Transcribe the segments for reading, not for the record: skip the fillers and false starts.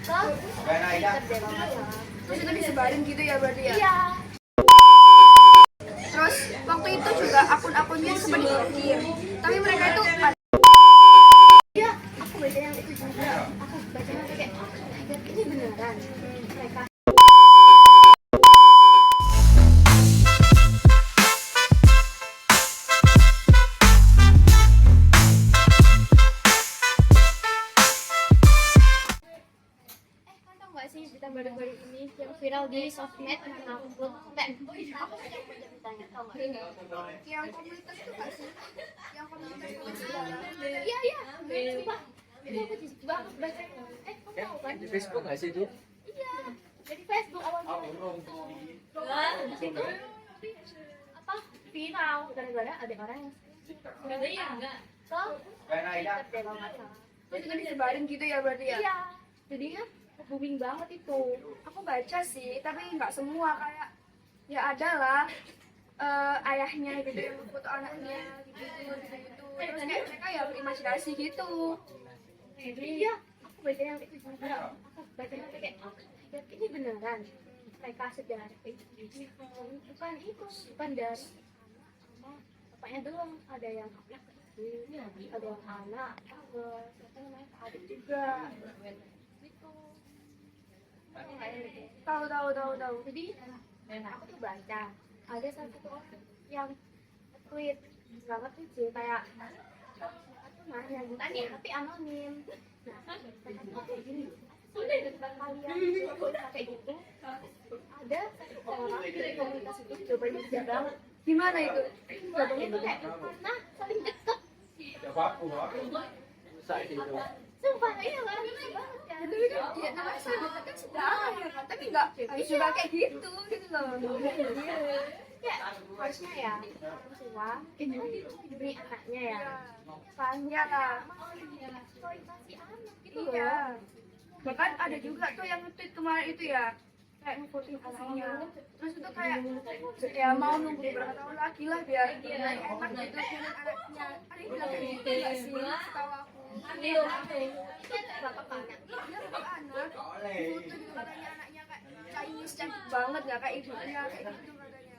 ke Twitter deh kalau nggak salah. Terus itu disebarin gitu ya berarti ya? Iya. Terus waktu itu juga akun-akunnya sempat diblokir. Tapi mereka itu Iya, aku baca yang itu juga. Aku bacanya kayak, oh my god, ini beneran. Mereka kan tau nggak sih berita baru-baru ini yang viral di sosmed tentang aku beritanya tau nggak? yang komunitas itu nggak sih? Yang komunitas itu Iya iya, coba itu aku coba aku baca. Kamu tahu kan? Di Facebook nggak sih itu? Iya, dari Facebook awalnya. Itu apa viral gara-gara ada orang yang ke Twitter deh kalau nggak salah. Terus itu disebarin gitu ya berarti ya? Iya, jadinya booming banget itu. Aku baca sih, tapi nggak semua kayak ya ada lah ayahnya gitu yang foto anaknya gitu. Terus kayak mereka ya berimajinasi gitu. Iya, aku baca yang itu juga. Aku bacanya kayak, oh my god, ini beneran. Mereka sedang bukan itu, bukan dari sama bapaknya doang. Ada yang ada yang anak, siapa namanya, adik juga. Gitu. Tahu. Jadi aku tuh baca ada satu orang yang tweet nggak ngerti sih kayak mah lanjutan ya tapi anonim. Nah mereka tuh kayak gini sudah di depan kalian kayak gitu ada satu orang dari komunitas itu jawabannya bijak banget. Gimana itu? Jawabannya tuh kayak karena saling deket. Saat itu. Sumpah iya kan lucu banget kan. Tapi kan ya namanya sahabat kan sudah ada kan, tapi nggak harus juga kayak gitu loh. Ya harusnya ya orang tua itu diberi anaknya ya kan Ya lah. eksploitasi anak gitu Iya. loh. Bahkan ada juga tuh yang nge-tweet kemarin itu ya, kayak ngefotoin anaknya. Terus itu kayak ya mau nunggu berapa tahun lagi lah biar enak gitu dengan anaknya. Ada yang bilang kayak gitu nggak sih? Setahu aku. Itu bapak anak Dia bapak anak. Foto juga katanya anaknya kayak Chinese cantik banget nggak kayak ibunya kayak gitu katanya.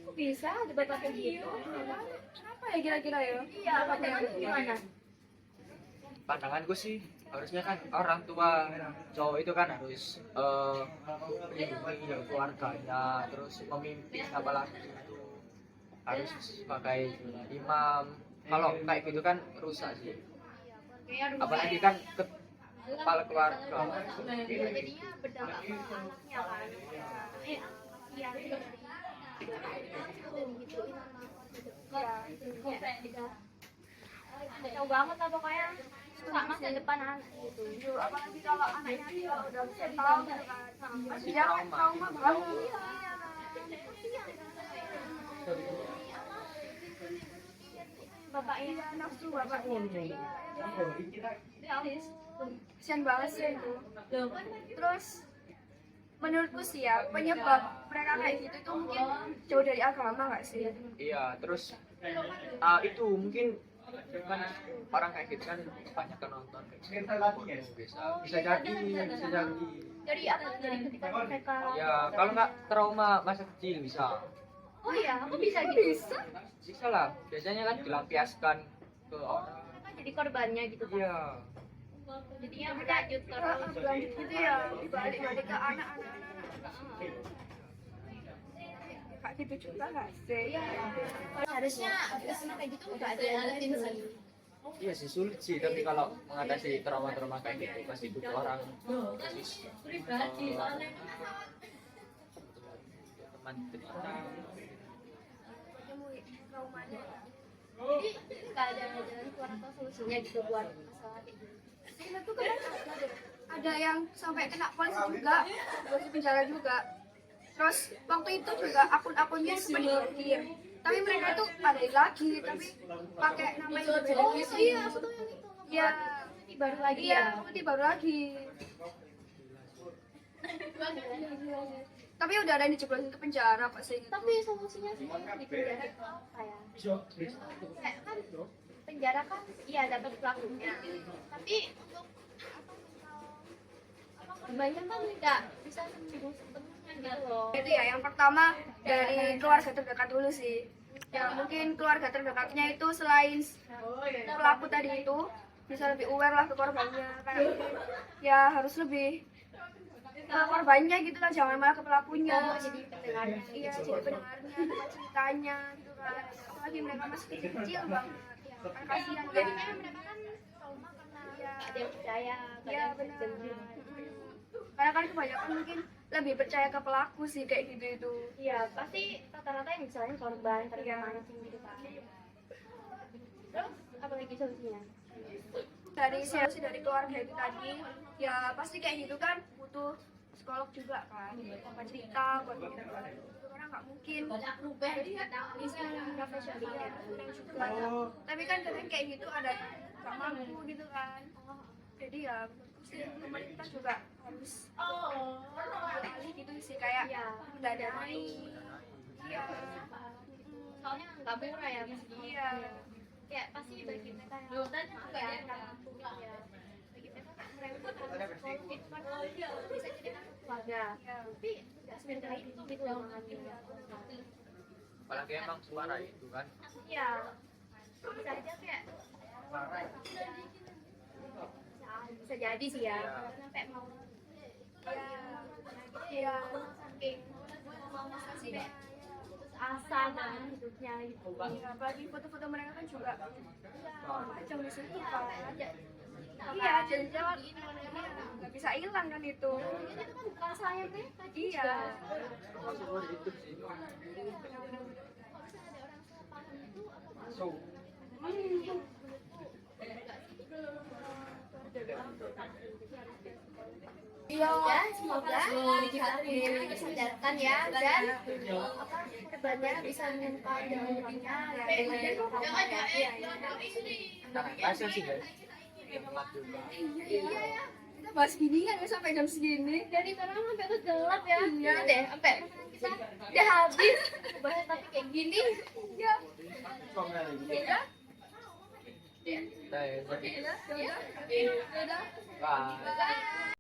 kok bisa ada bapak kayak gitu? Kenapa ya kira-kira ya? Iya bapaknya gimana? Pandanganku sih harusnya kan orang tua cowok itu kan harus melindungi keluarganya, terus memimpin apalagi itu harus sebagai imam. Kalau kayak gitu kan rusak sih. Apalagi kan kepala keluarga. Jadinya berdampak ke anaknya kan. Iya dari gituin sama jauh banget lah pokoknya suka masa depan anak gitu. Apalagi kalau anaknya kalau udah bisa tahu gitu kan. Dia kan trauma banget. Bapaknya Nafsu bapaknya. Kasian banget sih itu. Terus menurutku sih ya penyebab mereka kayak gitu itu mungkin jauh dari agama nggak sih? Iya, terus itu mungkin kan orang kayak gitu kan banyak kan nonton kayak gitu. Bisa jadi. dari apa dari ketika mereka Ya kalau nggak trauma masa kecil bisa. oh ya aku bisa gitu Bisa lah. Biasanya kan dilampiaskan ke orang. mereka jadi korbannya gitu kan Iya. jadinya berlanjut terus Berlanjut gitu ya dibalik-balik ke anak-anak. Kayak gitu juga nggak sih? harusnya sama kayak gitu nggak ada yang ngertiin sih. Iya sih sulit sih, tapi kalau mengatasi trauma-trauma kayak gitu pasti butuh orang teman cerita. Jadi nggak ada jalan keluar atau solusinya gitu buat masalah kayak gitu. Kita tuh kan ada yang sampai kena polisi juga, polisi penjara juga. Terus waktu itu juga akun-akunnya sempat diblokir. Tapi mereka tuh ada lagi, tapi pakai nama yang berbeda Oh gitu. iya aku tahu yang itu. Iya, Ini baru lagi iya, ya. putih baru lagi. Tapi udah ada yang dijeblosin ke penjara kok sih. Tapi solusinya sih di penjara itu apa ya? Kayak kan penjara kan iya dapat pelakunya. Tapi untuk banyak kan nggak bisa sembuh sepenuhnya gitu loh. Itu ya, yang pertama dari keluarga terdekat dulu sih. Ya mungkin keluarga terdekatnya itu selain pelaku tadi itu bisa lebih aware lah ke korbannya, kayak mungkin ya harus lebih ke korbannya gitu lah, jangan malah ke pelakunya. Jadi pendengarnya. Iya, jadi pendengarnya, tempat ceritanya gitu kan. Apalagi mereka masih kecil banget. Kan kasihan kan. Jadinya mereka kan trauma karena Iya. nggak ada yang percaya, nggak ada Iya yang benar. janji. Karena kan kebanyakan mungkin lebih percaya ke pelaku sih kayak gitu itu. Iya, pasti rata-rata yang disalahin korban karena Iya. mancing gitu kan. Terus apa lagi solusinya? Dari solusi dari keluarga itu tadi, ya pasti kayak gitu kan butuh psikolog juga kan, buat cerita, buat gitu. Karena nggak mungkin bisa profesional ya, juga. Tapi kan kadang kayak gitu ada nggak mampu gitu kan. Jadi ya pemerintah juga harus beralih gitu sih, kayak Iya. mendanai. Iya. Soalnya nggak murah ya meski. Iya. Ya pasti bagi mereka yang nggak mampu ya. Bagi mereka kan mereka itu kan bisa jadi kan keluarga. Iya. Tapi nggak sebenarnya itu gitu loh mengambilnya. Apalagi emang suara itu kan. Iya. Bisa aja kayak bisa jadi sih ya. Sampai mau Iya. saking sampai putus asa dengan hidupnya gitu. Iya, apalagi foto-foto mereka kan juga macam di situ kan. Iya, Iya, jadi jangan nggak bisa hilang kan itu. itu kan bukan saya mereka Iya. Masuk itu sih. So, Ya, semoga kita disadarkan ya dan apa korbannya bisa menemukan jawabannya hasil sih guys. Hemat juga. Iya ya. Kita bahas gini kan sampai jam segini. Dari sekarang sampai ke gelap ya. Iya. Deh, sampai kita udah habis bahas tapi kayak gini. Iya. Ya. Nah, ya, jadi. Ya udah. Ya udah. Wah. Bye.